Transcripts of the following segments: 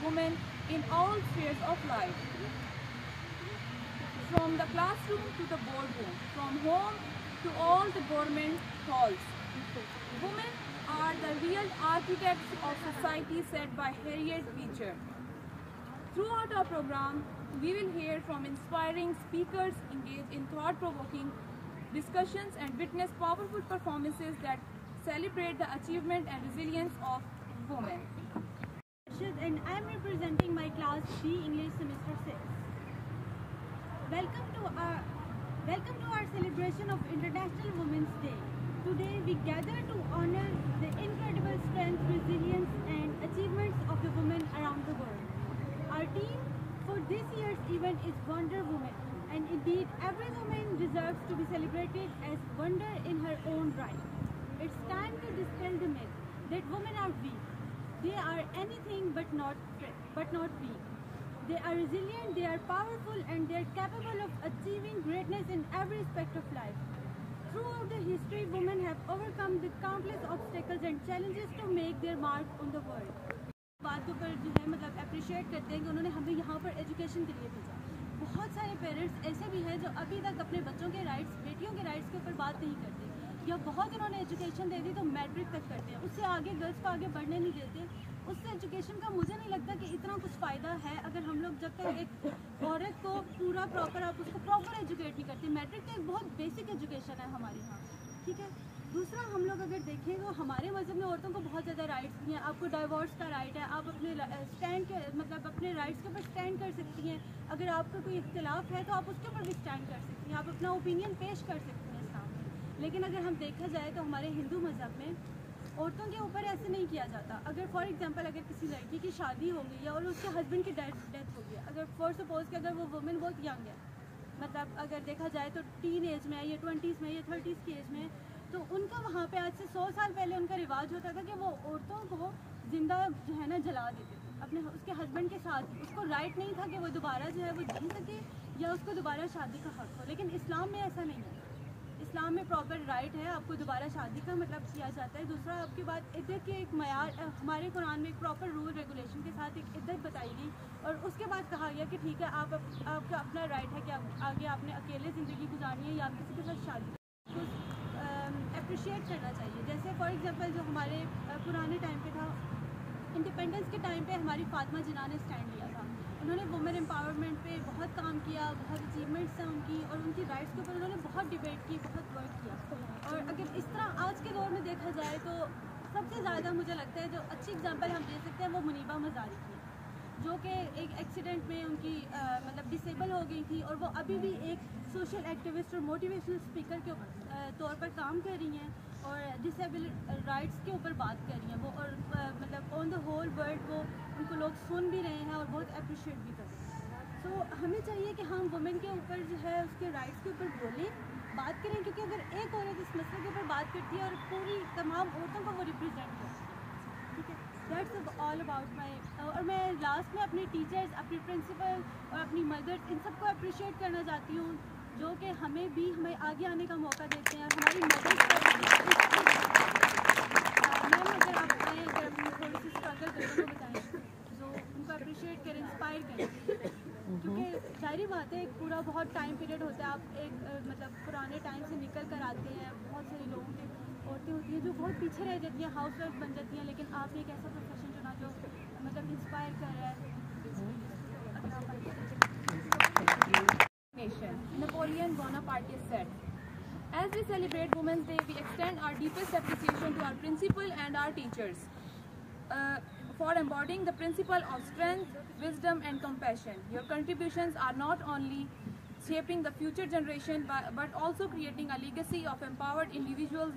women in all spheres of life. From the classroom to the boardroom, from home to all the government halls. Women are the real architects of society, said by Harriet Beecher. Throughout our program, we will hear from inspiring speakers, engage in thought-provoking discussions, and witness powerful performances that celebrate the achievement and resilience of women. And I am representing my class B English semester 6. Welcome to our celebration of International Women's Day. Today we gather to honor the incredible strength, resilience and achievements of the women around the world. Our theme for this year's event is Wonder Woman, and indeed every woman deserves to be celebrated as wonder in her own right. It's time to dispel the myth that women are weak. They are anything but not weak. They are resilient, they are powerful, and they are capable of achieving greatness in every aspect of life. Throughout the history, women have overcome the countless obstacles and challenges to make their mark on the world. बात के ऊपर जो है मतलब appreciate करते हैं कि उन्होंने हमें यहाँ पर एजुकेशन के लिए भेजा। बहुत सारे पेरेंट्स ऐसे भी हैं जो अभी तक अपने बच्चों के राइट्स, बेटियों के राइट्स के ऊपर बात नहीं करते, या बहुत उन्होंने एजुकेशन दे दी तो मैट्रिक तक करते हैं, उससे आगे गर्ल्स को आगे बढ़ने नहीं देते। उससे एजुकेशन का मुझे नहीं लगता कि इतना कुछ फ़ायदा है अगर हम लोग जब तक एक औरत को पूरा प्रॉपर आप उसको प्रॉपर एजुकेट नहीं करते। मैट्रिक तो एक बहुत बेसिक एजुकेशन है हमारे यहाँ, ठीक है। दूसरा, हम लोग अगर देखें तो हमारे मज़हब में औरतों को बहुत ज़्यादा राइट्स दिए हैं। आपको डाइवोर्स का राइट है, आप अपने स्टैंड के मतलब अपने राइट्स के ऊपर स्टैंड कर सकती हैं। अगर आपका कोई इख्तिलाफ है तो आप उसके ऊपर भी स्टैंड कर सकती हैं, आप अपना ओपिनियन पेश कर सकती हैं सामने। लेकिन अगर हम देखा जाए तो हमारे हिंदू मज़हब में औरतों के ऊपर ऐसे नहीं किया जाता। अगर फॉर एग्जांपल अगर किसी लड़की की शादी हो गई है और उसके हस्बैंड की डेथ हो गई, अगर फॉर सपोज कि अगर वो वुमेन बहुत यंग है, मतलब अगर देखा जाए तो टीन एज में है या 20s में या 30s की एज में, तो उनका वहाँ पे आज से 100 साल पहले उनका रिवाज होता था कि वो औरतों को जिंदा जो है ना जला देते थे अपने उसके हस्बैंड के साथ। उसको राइट नहीं था कि वो दोबारा जो है वो जी सके या उसको दोबारा शादी का हक हो। लेकिन इस्लाम में ऐसा नहीं है। इस्लाम में प्रॉपर राइट है, आपको दोबारा शादी का मतलब किया जाता है। दूसरा, आपके बाद इद्दत के एक मयार हमारे कुरान में एक प्रॉपर रूल रेगुलेशन के साथ एक इद्दत बताई गई, और उसके बाद कहा गया कि ठीक है आपका अपना राइट है कि आगे आपने अकेले ज़िंदगी गुजारनी है या आप किसी के साथ शादी तो अप्रिशिएट करना चाहिए। जैसे फॉर एग्जांपल जो हमारे पुराने टाइम पे था, इंडिपेंडेंस के टाइम पे हमारी फातिमा जिन्ना ने स्टैंड लिया था। उन्होंने वुमेन एम्पावरमेंट पे बहुत काम किया, बहुत अचीवमेंट्स हैं उनकी, और उनकी राइट्स के ऊपर उन्होंने बहुत डिबेट की, बहुत वर्क किया। और अगर इस तरह आज के दौर में देखा जाए तो सबसे ज़्यादा मुझे लगता है जो अच्छी एग्जांपल हम दे सकते हैं वो मुनीबा मज़ारी की, जो कि एक एक्सीडेंट में उनकी मतलब डिसेबल हो गई थी, और वो अभी भी एक सोशल एक्टिविस्ट और मोटिवेशनल स्पीकर के तौर पर काम कर रही हैं और डिसेबल राइट्स के ऊपर बात कर रही हैं वो, और मतलब ऑन द होल वर्ल्ड वो उनको लोग सुन भी रहे हैं और बहुत अप्रिशिएट भी कर रहे हैं। तो हमें चाहिए कि हम वुमेन के ऊपर जो है उसके राइट्स के ऊपर बोलें, बात करें, क्योंकि अगर एक औरत इस मसले के ऊपर बात करती है और पूरी तमाम औरतों को वो रिप्रेजेंट करती है, ठीक है। That's all about my. और मैं लास्ट में अपने टीचर्स, अपने प्रिंसिपल और अपनी मदर, इन सबको अप्रिशिएट करना चाहती हूँ, जो कि हमें आगे आने का मौका देते हैं। हमारी मदद मैम अगर आप बताएँ, अगर अपनी थोड़ी सी स्ट्रगल करें तो बताएँ, जो उनको अप्रिशिएट करें, इंस्पायर करें, क्योंकि सारी बात है एक पूरा बहुत टाइम पीरियड होता है। आप एक मतलब पुराने टाइम से निकल कर आते हैं, बहुत सारे लोगों के औरतें होती हैं जो बहुत पीछे रह जाती हैं, हाउस वाइफ बन जाती हैं, लेकिन आपने एक ऐसा प्रोफेशन चुना जो मतलब इंस्पायर कर रहा है। Napoleon Bonaparte said, "As we celebrate Women's Day, we extend our deepest appreciation to our principal and our teachers for embodying the principle of strength, wisdom and compassion. Your contributions are not only shaping the future generation but also creating a legacy of empowered individuals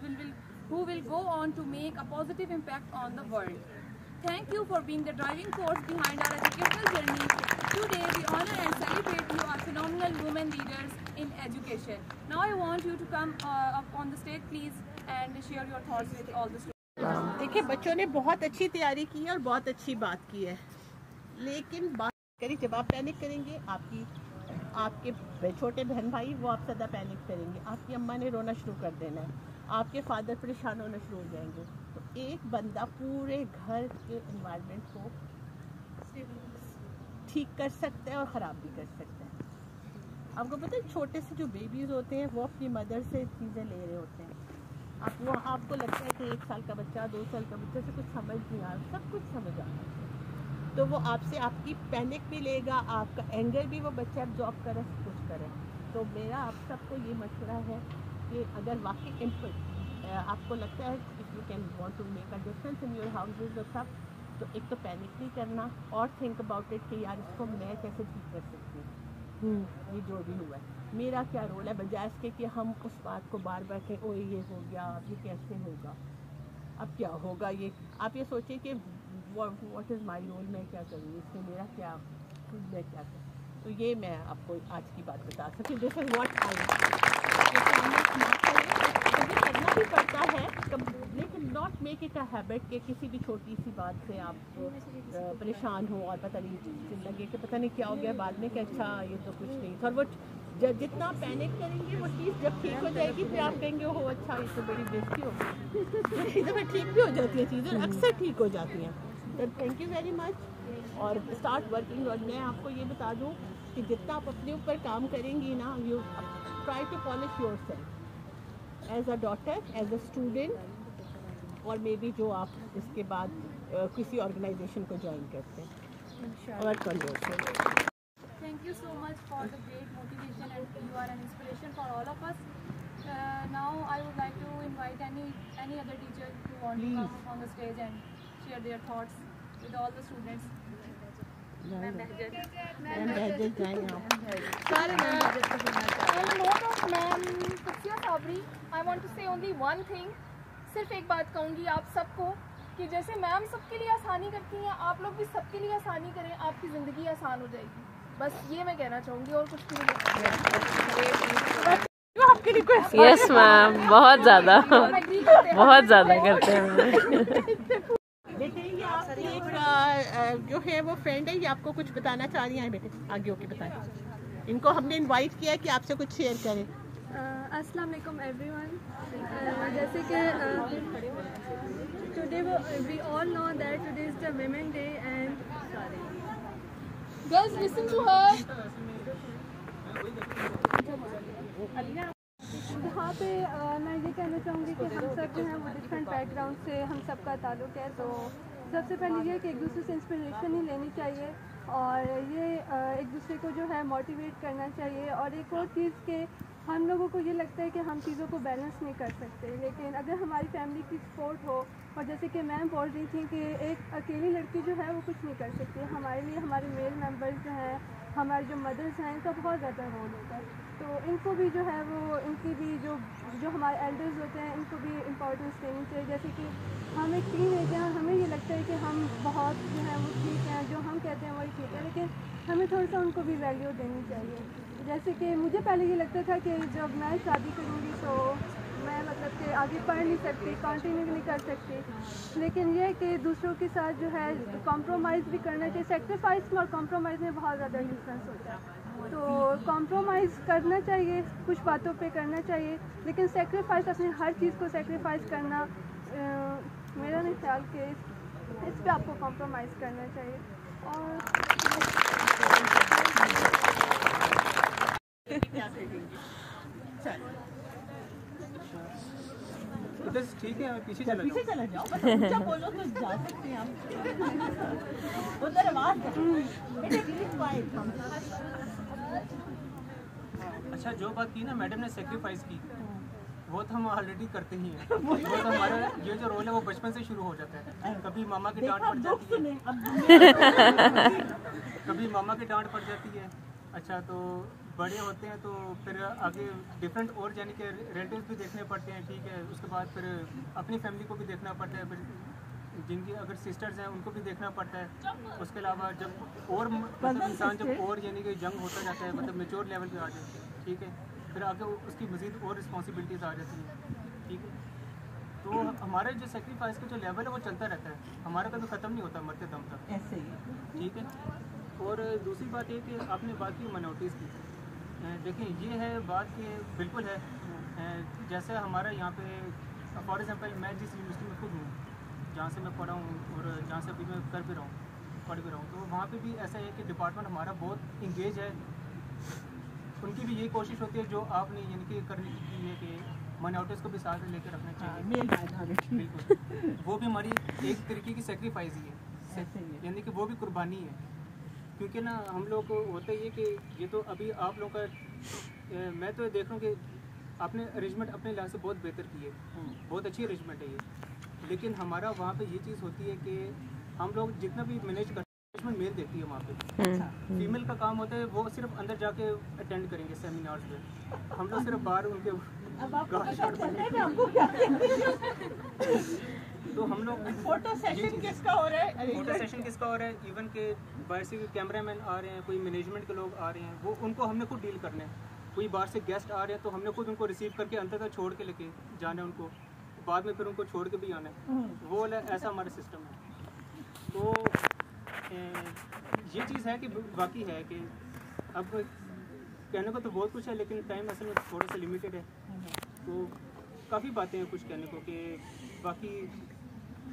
who will go on to make a positive impact on the world. Thank you for being the driving force behind our educational journey. Today we honor and celebrate you as phenomenal women leaders in education. Now I want you to come up on the stage please and share your thoughts with all the students." देखिए, बच्चों ने बहुत अच्छी तैयारी की है और बहुत अच्छी बात की है, लेकिन बात करें जब आप पैनिक करेंगे, आपके छोटे बहन भाई वो आप ज़्यादा पैनिक करेंगे, आपकी अम्मा ने रोना शुरू कर देना है, आपके फादर परेशान होना शुरू हो जाएंगे। तो एक बंदा पूरे घर के एनवायरनमेंट को ठीक कर सकते हैं और ख़राब भी कर सकते हैं। आपको पता है छोटे से जो बेबीज़ होते हैं वो अपनी मदर से चीज़ें ले रहे होते हैं। आपको लगता है कि 1 साल का बच्चा 2 साल का बच्चा से कुछ समझ नहीं आ रहा, सब कुछ समझ आ रहा है। तो वो आपसे आपकी पैनिक भी लेगा, आपका एंगर भी वो बच्चा एब्जॉर्ब करे, सब कुछ करे। तो मेरा आप सबको ये मशवरा है कि अगर वाकई आपको लगता है if you can want to make a difference in your houses और सब, तो एक तो पैनिक नहीं करना और थिंक अबाउट इट कि यार इसको मैं कैसे ठीक कर सकती हूँ। ये जो भी हुआ है मेरा क्या रोल है, बजाय इसके कि हम उस बात को बार बार कहें ओए ये हो गया, अब ये कैसे होगा, अब क्या होगा। ये आप ये सोचें कि व्हाट इज़ माय रोल, मैं क्या करूँ इसमें, मेरा क्या, मैं क्या करूँ। तो ये मैं आपको आज की बात बता सकती हूँ। दिस इज़ व्हाट करना भी पड़ता है, लेकिन not make it a habit कि किसी भी छोटी सी बात से आप परेशान हो और पता नहीं लगे कि पता नहीं क्या हो गया बाद में कि अच्छा ये तो कुछ नहीं था। और वो जितना पैनिक करेंगे वो चीज़ जब ठीक हो जाएगी फिर आप कहेंगे ओह अच्छा ये तो बड़ी बेइज्जती हो गई। इधर ठीक भी हो जाती है चीज़ें, अक्सर ठीक हो जाती हैं। तो थैंक यू वेरी मच और स्टार्ट वर्किंग। और मैं आपको ये बता दूँ कि जितना आप अपने ऊपर काम करेंगी ना, you try to polish yourself as a daughter, as a student, और मे बी जो आप इसके बाद किसी ऑर्गेनाइजेशन को ज्वाइन करते हैं। Thank you so much for the great motivation, and you are an inspiration for all of us. Now I would like to invite any other teacher who want to come on the stage and share their thoughts with all the students. On the note of Ma'am Fuxia Sabri, I want to say only one thing. सिर्फ एक बात कहूँगी आप सबको कि जैसे ma'am सबके लिए आसानी करती हैं, आप लोग भी सबके लिए आसानी करें, आपकी ज़िंदगी आसान हो जाएगी। बस ये मैं कहना चाहूँगी और कुछ नहीं। यस मैम, बहुत ज़्यादा करते हैं। बेटे ये आपकी एक जो है वो फ्रेंड है, ये आपको कुछ बताना चाह रही हैं बेटे, आगे होके बताएं। इनको हमने इनवाइट किया है कि आपसे कुछ शेयर करें। अस्सलाम वालेकुम एवरीवन। जैसे कि today we all know that today is the women day and girls listen to her. यहाँ पे मैं ये कहना चाहूँगी कि हम सब जो हैं वो डिफरेंट बैकग्राउंड से हम सब का ताल्लुक़ है। तो सबसे पहले ये कि एक दूसरे से इंस्पिरेशन ही लेनी चाहिए और ये एक दूसरे को जो है मोटिवेट करना चाहिए। और एक और चीज़ कि हम लोगों को ये लगता है कि हम चीज़ों को बैलेंस नहीं कर सकते, लेकिन अगर हमारी फैमिली की सपोर्ट हो, और जैसे कि मैम बोल रही थी कि एक अकेली लड़की जो है वो कुछ नहीं कर सकती, हमारे लिए हमारे मेल मेंबर्स जो हैं, हमारे जो मदर्स हैं, इनका बहुत ज़्यादा रोल होता है। तो इनको भी जो है वो इनकी भी जो हमारे एल्डर्स होते हैं इनको भी इम्पोर्टेंस देनी चाहिए। जैसे कि हम एक टीन एज हैं, हमें ये लगता है कि हम बहुत जो है वो ठीक हैं, जो हम कहते हैं वही ठीक है, लेकिन हमें थोड़ा सा उनको भी वैल्यू देनी चाहिए। जैसे कि मुझे पहले ये लगता था कि जब मैं शादी करूँगी तो मैं मतलब कि आगे पढ़ नहीं सकती, कंटिन्यू नहीं कर सकती, लेकिन ये कि दूसरों के साथ जो है कॉम्प्रोमाइज़ भी करना चाहिए। सेक्रीफाइस और कॉम्प्रोमाइज़ में बहुत ज़्यादा डिफरेंस होता है। तो कॉम्प्रोमाइज़ करना चाहिए, कुछ बातों पे करना चाहिए, लेकिन सेक्रीफाइस अपनी हर चीज़ को सेक्रीफाइस करना मेरा नहीं ख्याल कि इस पे आपको कॉम्प्रोमाइज़ करना चाहिए। और ठीक है, पीछे चला जाओ। बस ऊंचा बोलो तो जा सकते हैं हम। उधर आवाज अच्छा, जो बात की ना मैडम ने सेक्रीफाइस की, वो तो हम ऑलरेडी करते ही हैं। वो तो हमारा ये जो रोल है वो बचपन से शुरू हो जाता है। कभी मामा की डांट पड़ जाती है, कभी मामा की डांट पड़ जाती है। अच्छा, तो बड़े होते हैं तो फिर आगे डिफरेंट और यानी कि रिलेटिव्स भी देखने पड़ते हैं, ठीक है। उसके बाद फिर अपनी फैमिली को भी देखना पड़ता है, फिर जिनकी अगर सिस्टर्स हैं उनको भी देखना पड़ता है। उसके अलावा जब और मतलब इंसान जब और यानी कि यंग होता जाता है, मतलब मेच्योर लेवल पे आ जाता है, ठीक है, फिर आगे उसकी मज़ीद और रिस्पॉन्सिबिलिटीज़ आ जाती हैं, ठीक है। तो हमारे जो सेक्रीफाइस का जो लेवल है वो चलता रहता है, हमारा कभी ख़त्म नहीं होता मरते दम तक, ऐसे ही, ठीक है। और दूसरी बात ये कि आपने बात की माइनॉरिटीज़ की, देखिए ये है बात कि बिल्कुल है। जैसे हमारा यहाँ पे फॉर एग्जांपल मैं जिस यूनिवर्सिटी में खुद हूँ, जहाँ से मैं पढ़ा हूँ और जहाँ से अभी मैं कर भी रहा हूँ, पढ़ भी रहा हूँ, तो वहाँ पे भी ऐसा है कि डिपार्टमेंट हमारा बहुत इंगेज है। उनकी भी यही कोशिश होती है जो आपने यानी कि करनी है कि माइनॉरिटीज़ को भी साथ लेकर रखना चाहिए। बिल्कुल, वो भी हमारी एक तरीके की सेक्रीफाइस ही है, यानी कि वो भी कुर्बानी है। क्योंकि ना हम लोग को होता ही है कि ये तो अभी आप लोगों का मैं तो देख रहा हूँ कि आपने अरेंजमेंट अपने लिहाज से बहुत बेहतर की है, बहुत अच्छी अरेंजमेंट है ये। लेकिन हमारा वहाँ पे ये चीज़ होती है कि हम लोग जितना भी मैनेज करते हैं मेल देती है वहाँ पे, फीमेल का काम होता है वो सिर्फ अंदर जाके अटेंड करेंगे सेमिनार्स में, हम लोग सिर्फ बाहर उनके तो हम लोग फोटो सेशन किसका हो रहा है, फोटो सेशन किसका हो रहा है, इवन के बाहर से कैमरामैन आ रहे हैं, कोई मैनेजमेंट के लोग आ रहे हैं, वो उनको हमने खुद डील करना है। कोई बाहर से गेस्ट आ रहे हैं तो हमने खुद उनको रिसीव करके अंदर तक छोड़ के लेके जाना है, उनको बाद में फिर उनको छोड़ के भी आना है, वो वाला ऐसा हमारा सिस्टम है। तो ये चीज़ है कि बाकी है कि अब कहने को तो बहुत कुछ है, लेकिन टाइम असल में थोड़ा सा लिमिटेड है, तो काफ़ी बातें हैं कुछ कहने को कि बाकी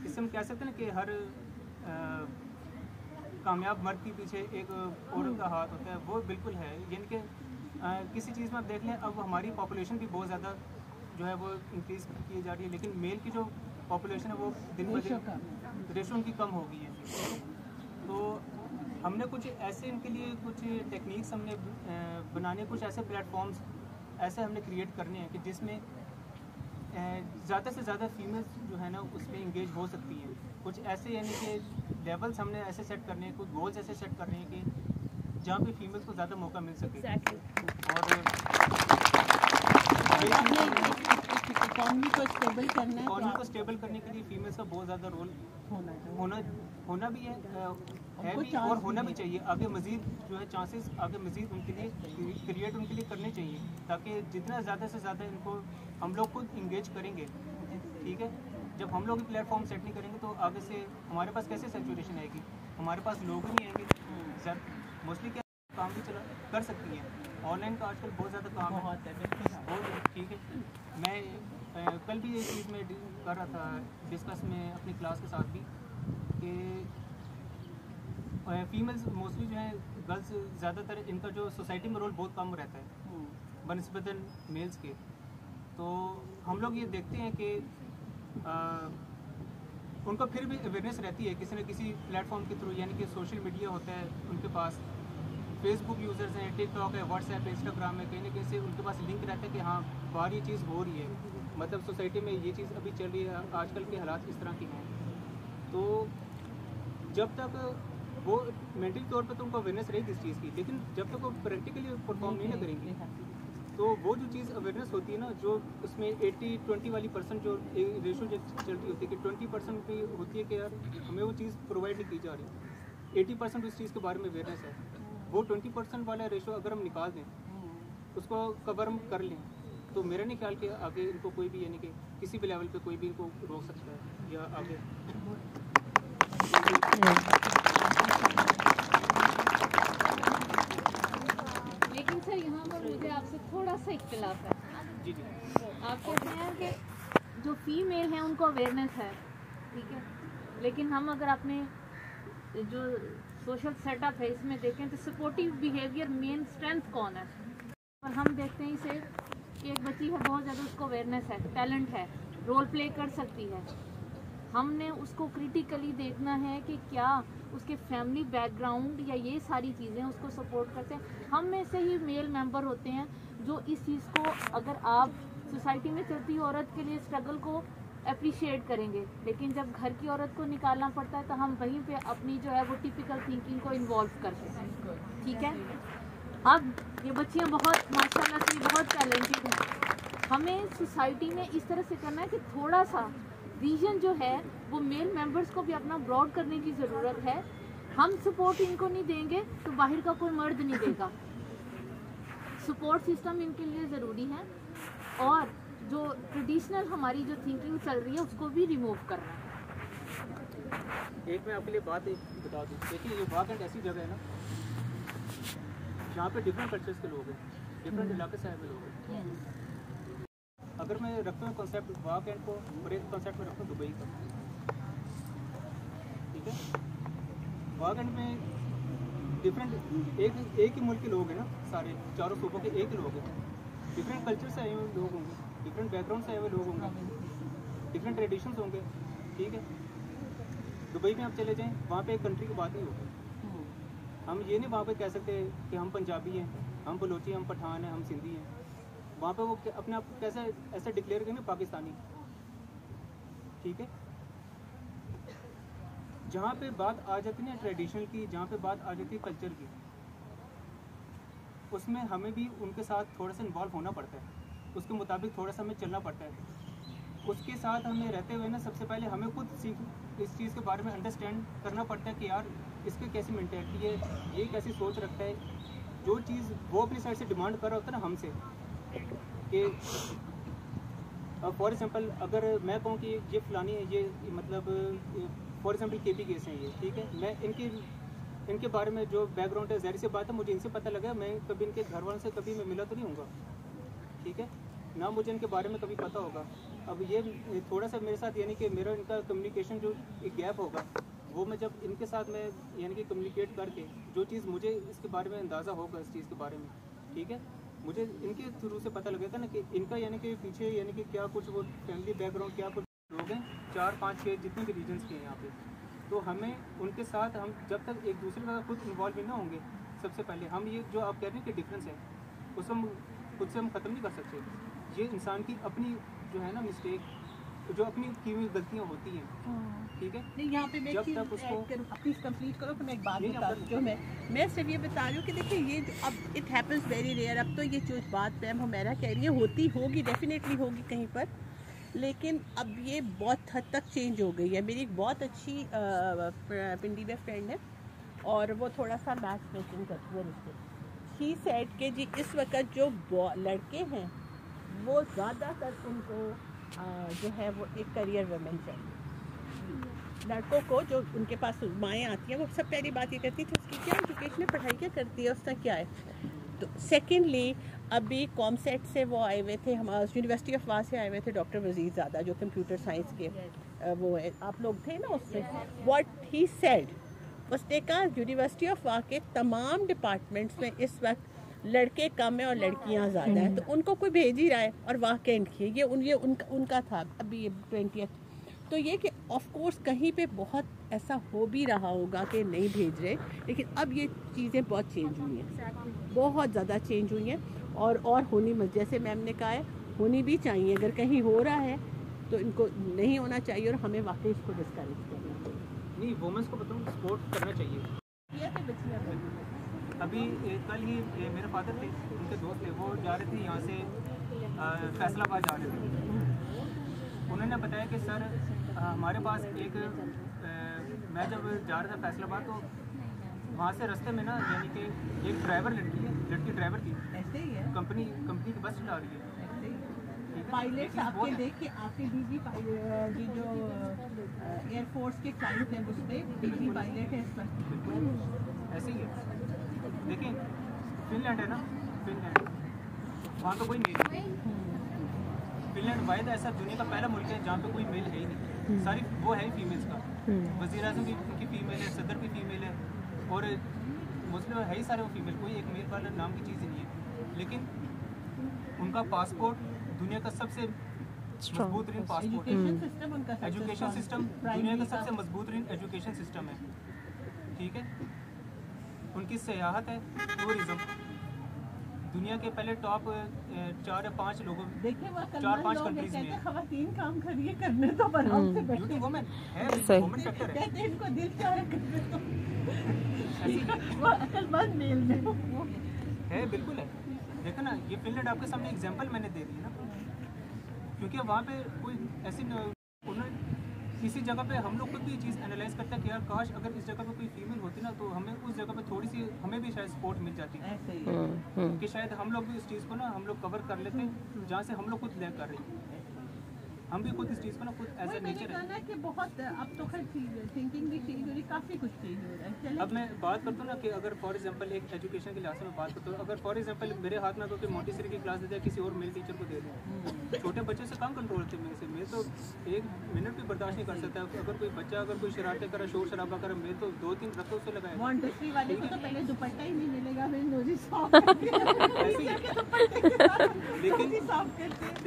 इससे हम कह सकते हैं कि हर कामयाब मर्द के पीछे एक औरत का हाथ होता है, वो बिल्कुल है। यानी कि किसी चीज़ में आप देख लें, अब हमारी पॉपुलेशन भी बहुत ज़्यादा जो है वो इंक्रीज़ की जा रही है, लेकिन मेल की जो पॉपुलेशन है वो दिन ब दिन रेशो उनकी कम हो गई है। तो हमने कुछ ऐसे इनके लिए कुछ टेक्निक्स हमने बनाने, कुछ ऐसे प्लेटफॉर्म्स ऐसे हमने क्रिएट करने हैं कि जिसमें ज़्यादा से ज़्यादा फीमेल्स जो है ना उसमें इंगेज हो सकती हैं। कुछ ऐसे यानी कि लेवल्स हमने ऐसे सेट करने हैं, कुछ गोल्स ऐसे सेट करने हैं कि जहाँ पे फीमेल्स को ज़्यादा मौका मिल सके। और इकोनॉमी को स्टेबल करना है, इकोनॉमी को स्टेबल करने के लिए फीमेल्स का बहुत ज़्यादा रोल होना भी है भी और होना भी चाहिए। आगे मज़ीद जो है चांसेस आगे मज़ीद उनके लिए क्रिएट उनके लिए करने चाहिए, ताकि जितना ज़्यादा से ज़्यादा इनको हम लोग खुद इंगेज करेंगे, ठीक है। जब हम लोग प्लेटफॉर्म सेट नहीं करेंगे तो आगे से हमारे पास कैसे सैचुरेशन आएगी, हमारे पास लोग ही नहीं आएंगे। सर मोस्टली क्या काम भी चला कर सकती है, ऑनलाइन का आजकल बहुत ज़्यादा काम है, बहुत ठीक है। मैं कल भी ये चीज़ में कर रहा था डिस्कस में अपनी क्लास के साथ भी कि फीमेल्स मोस्टली जो है गर्ल्स ज़्यादातर इनका जो सोसाइटी में रोल बहुत कम रहता है बनस्बतन मेल्स के। तो हम लोग ये देखते हैं कि उनको फिर भी अवेयरनेस रहती है किसी न किसी प्लेटफॉर्म के थ्रू, यानी कि सोशल मीडिया होता है उनके पास, फेसबुक यूज़र्स हैं, टिकटॉक है, व्हाट्सएप है, इंस्टाग्राम है, कहीं ना कहीं से उनके पास लिंक रहता है कि हाँ बाहर ये चीज़ हो रही है, मतलब सोसाइटी में ये चीज़ अभी चल रही है, आजकल के हालात इस तरह के हैं। तो जब तक वो मेंटली तौर पर तो उनको अवेयरनेस रहेगी इस चीज़ की, लेकिन जब तक वो प्रैक्टिकली परफॉर्म नहीं ना करेंगे तो वो जो चीज़ अवेयरनेस होती है ना, जो उसमें 80-20 वाली % जो रेशो जो चल रही होती है कि 20% भी होती है कि यार हमें वो चीज़ प्रोवाइड नहीं की जा रही, 80% उस चीज़ के बारे में अवेयरनेस है। वो 20% वाला रेशो अगर हम निकाल दें, उसको कवर हम कर लें, तो मेरा नहीं ख्याल कि आगे इनको कोई भी यानी कि किसी भी लेवल पे कोई भी इनको रोक सकता है या आगे। लेकिन सर यहाँ पर मुझे आपसे थोड़ा सा इख्तिलाफ है। जी जी, आप कहते हैं कि जो फीमेल हैं उनको अवेयरनेस है, ठीक है, लेकिन हम अगर अपने जो सोशल सेटअप है इसमें देखें तो सपोर्टिव बिहेवियर मेन स्ट्रेंथ कौन है। और हम देखते हैं इसे कि एक बच्ची है बहुत ज़्यादा, उसको अवेयरनेस है, टैलेंट है, रोल प्ले कर सकती है, हमने उसको क्रिटिकली देखना है कि क्या उसके फैमिली बैकग्राउंड या ये सारी चीज़ें उसको सपोर्ट करते हैं। हम में से ही मेल मेंबर होते हैं जो इस चीज़ को, अगर आप सोसाइटी में चलती औरत के लिए स्ट्रगल को अप्रिशिएट करेंगे, लेकिन जब घर की औरत को निकालना पड़ता है तो हम वहीं पे अपनी जो है वो टिपिकल थिंकिंग को इन्वॉल्व करते हैं, ठीक है। अब ये बच्चियाँ बहुत माशाल्लाह से बहुत टैलेंटेड हैं, हमें सोसाइटी में इस तरह से करना है कि थोड़ा सा विजन जो है वो मेल मेंबर्स को भी अपना ब्रॉड करने की ज़रूरत है। हम सपोर्ट इनको नहीं देंगे तो बाहर का कोई मर्द नहीं देगा। सपोर्ट सिस्टम इनके लिए ज़रूरी है, और जो ट्रेडिशनल हमारी जो थिंकिंग चल रही है उसको भी रिमूव करना है। एक मैं आपके लिए बात बता दूँ, देखिए ये वाकई ऐसी जगह है ना जहाँ पे डिफरेंट कल्चर्स के लोग हैं, डिफरेंट इलाके से आए हुए लोग हैं। अगर मैं रखता हूँ कॉन्सेप्ट वाक एंड को और एक कॉन्सेप्ट में रखता हूँ दुबई का, ठीक है। वागंड में डिफरेंट एक ही मुल्क के लोग हैं ना, सारे चारों सूबों के एक ही लोग हैं। डिफरेंट कल्चर से आए हुए लोग होंगे, डिफरेंट बैकग्राउंड से आए हुए लोग होंगे, डिफरेंट ट्रेडिशंस होंगे, ठीक है। दुबई में आप चले जाएं, वहाँ पे एक कंट्री की बात नहीं होगी। हम ये नहीं वहाँ पे कह सकते कि हम पंजाबी हैं, हम बलोची हैं, हम पठान हैं, हम सिंधी हैं। वहाँ पे वो अपने आप को कैसे ऐसे डिक्लेयर करेंगे पाकिस्तानी, ठीक है। जहाँ पे बात आ जाती है ना ट्रेडिशनल की, जहाँ पे बात आ जाती है कल्चर की, उसमें हमें भी उनके साथ थोड़ा सा इन्वॉल्व होना पड़ता है, उसके मुताबिक थोड़ा सा हमें चलना पड़ता है। उसके साथ हमें रहते हुए ना सबसे पहले हमें खुद इस चीज़ के बारे में अंडरस्टैंड करना पड़ता है कि यार इसकी कैसी मेंटेलिटी है, ये कैसी सोच रखता है। जो चीज़ वो अपनी साइड से डिमांड कर रहा होता है ना हमसे, कि फॉर एग्जांपल अगर मैं कहूँ कि ये फलानी है, ये मतलब फॉर एग्जांपल केपी केस हैं ये, ठीक है। मैं इनके बारे में जो बैकग्राउंड है, ज़ाहिर सी बात है मुझे इनसे पता लगा, मैं कभी इनके घर वालों से कभी मैं मिला तो नहीं हूँगा, ठीक है ना, मुझे इनके बारे में कभी पता होगा। अब ये थोड़ा सा मेरे साथ यानी कि मेरा इनका कम्युनिकेशन जो एक गैप होगा, वो मैं जब इनके साथ मैं यानी कि कम्युनिकेट करके जो चीज़ मुझे इसके बारे में अंदाज़ा होगा इस चीज़ के बारे में, ठीक है, मुझे इनके थ्रू से पता लगेगा ना कि इनका यानी कि पीछे यानी कि क्या कुछ वो फैमिली बैकग्राउंड, क्या कुछ लोग हैं 4, 5, 6 जितने भी रीजन्स के हैं यहाँ पे। तो हमें उनके साथ हम जब तक एक दूसरे का खुद इन्वॉल्व ही ना होंगे, सबसे पहले हम ये जो आप कह रहे हैं कि डिफरेंस है, उसको हम खुद से हम ख़त्म नहीं कर सकते। ये इंसान की अपनी जो है ना मिस्टेक, जो अपनी की हुई गलतियाँ होती हैं, ठीक है। नहीं, यहाँ पे मैं जब तक उसको प्लीज कंप्लीट करो तो मैं एक बात बता रही हूँ। मैं सिर्फ ये बता रही हूँ कि देखिए ये अब इट हैपन्स वेरी रेयर। अब तो ये जो बात मैम हमारा कह रही है होती होगी, डेफिनेटली होगी कहीं पर, लेकिन अब ये बहुत हद तक चेंज हो गई है। मेरी एक बहुत अच्छी पिंडी में फ्रेंड है और वो थोड़ा सा मैथ्स मेकिंग करती है रिश्ते। ही सेड के जी इस वक्त जो लड़के हैं वो ज़्यादातर उनको जो है वो एक करियर वुमेन चाहिए। लड़कों को जो उनके पास माएँ आती हैं वो सब पहली बात ये कहती थी उसकी क्या एजुकेशन है, पढ़ाई क्या करती है, उसका क्या है। तो सेकेंडली अभी कॉमसेट से वो आए हुए थे, हमारे यूनिवर्सिटी ऑफ वाह से आए हुए थे डॉक्टर वजीर ज़ादा जो कंप्यूटर साइंस के वो है, आप लोग थे ना उसमें। व्हाट ही सेड, उसने कहा यूनिवर्सिटी ऑफ वाह के तमाम डिपार्टमेंट्स में इस वक्त लड़के कम है और लड़कियां ज़्यादा हैं, तो उनको कोई भेज ही रहा है और वाह कैंट किए ये उनका था अभी 20th। तो ये कि ऑफ कोर्स कहीं पे बहुत ऐसा हो भी रहा होगा कि नहीं भेज रहे, लेकिन अब ये चीज़ें बहुत चेंज हुई हैं, बहुत ज़्यादा चेंज हुई हैं और होनी जैसे मैम ने कहा है होनी भी चाहिए। अगर कहीं हो रहा है तो इनको नहीं होना चाहिए और हमें वाकई इसको डिस्करेज करना चाहिए। नहीं, वुमेन्स को बताऊँ सपोर्ट करना चाहिए। अभी कल ही मेरे फादर थे, उनके दोस्त थे, वो जा रहे थे यहाँ से फैसलाबाद जा रहे थे। उन्होंने बताया कि सर हमारे पास एक मैं जब जा रहा था फैसलाबाद तो वहाँ से रास्ते में ना यानी कि एक ड्राइवर लड़की ड्राइवर थी, कंपनी की बस चला रही है। पायलट आपके देख के आपके बीवी जो एयरफोर्स के क्लाइंट हैं उसमें बीवी पायलट है, ऐसे ही है। देखिए फिनलैंड है ना, फिनलैंड वहाँ पे कोई मेल नहीं। फिनलैंड वाहिद ऐसा दुनिया का पहला मुल्क है जहाँ पे कोई मेल है ही नहीं, सारी वो है फीमेल्स का। वज़ीर आज़म भी उनकी फीमेल है, सदर भी फीमेल है और मुस्लिम है ही सारे वो फीमेल, कोई एक मेल वाला नाम की चीज़ ही नहीं है। लेकिन उनका पासपोर्ट दुनिया का सबसे मजबूत रीन पासपोर्ट है, एजुकेशन सिस्टम दुनिया का सबसे मजबूत रीन एजुकेशन सिस्टम है, ठीक है। उनकी सयाहत है, टूरिज्म, दुनिया के पहले टॉप 4 या 5 लोगों 4-5 कंट्रीज में खवातीन काम करिए करने तो आराम से बैठे वुमेन है, वुमेन फैक्टर है, कहते हैं इनको दिल चाह करने तो वो अकलमंद मेल में है, बिल्कुल है। देखो ना ये फिनलैंड आपके सामने एग्जांपल मैंने दे दी ना, क्योंकि वहाँ पे कोई ऐसी उन्होंने किसी जगह पे हम लोग खुद भी ये चीज़ एनालाइज करते हैं कि यार काश अगर इस जगह पे कोई फीमेल होती ना तो हमें उस जगह पे थोड़ी सी हमें भी शायद सपोर्ट मिल जाती कि शायद हम लोग भी उस चीज़ को ना हम लोग कवर कर लेते जहाँ से हम लोग खुद लैग कर रहे हैं। हम भी खुद इस चीज़ को ना खुद एज ए नेचर है कि बहुत अब तो खैर थिंकिंग भी चेंज हो रही, काफ़ी कुछ चेंज हो रहा है। अब मैं बात करता हूँ ना कि अगर फॉर एग्जांपल एक एजुकेशन के लिहाज से मैं बात करता हूँ, अगर फॉर एग्जांपल मेरे हाथ में अगर कोई मोंटेसरी की क्लास दे दिया किसी और मेल टीचर को दे दूँ, छोटे बच्चे से कम कंट्रोल थे मेरे से, मैं तो 1 मिनट भी बर्दाश्त नहीं कर सकता। अगर कोई बच्चा अगर कोई शरारतें करे, शोर शराबा करे, मैं तो 2-3 रत्तों से लगाया। मोंटेसरी वाले को तो पहले दुपट्टा ही नहीं मिलेगा, फिर नोजी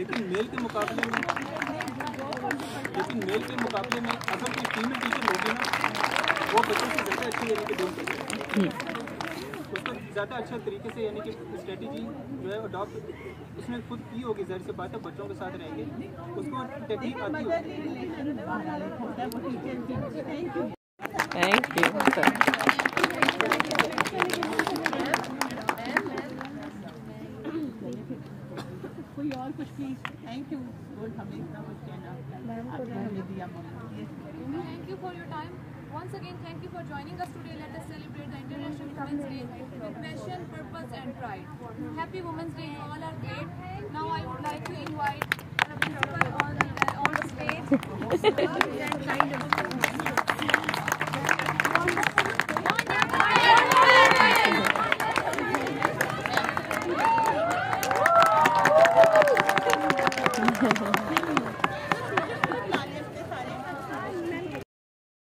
लेकिन मेल के मुकाबले में अगर कोई फीमेल टीचर होगी ना, वो बच्चों से ज़्यादा अच्छी यानी कि डील करते हैं, उसको ज़्यादा अच्छा तरीके से यानी कि स्ट्रेटजी जो है अडॉप्ट उसने खुद की होगी। ज़ाहिर सी बात है बच्चों के साथ रहेंगे, उसको टेक्निक आती होगी। Thank you. कोई और कुछ प्लीज। थैंक यू, हमें इतना कुछ कहना हमें दिया। Thank you for your time. Once again, thank you for joining us today. Let us celebrate the International Women's Day with passion, purpose and pride. Happy Women's Day. You all are great. Now I would like to invite the principal on the stage. Ha ha ha.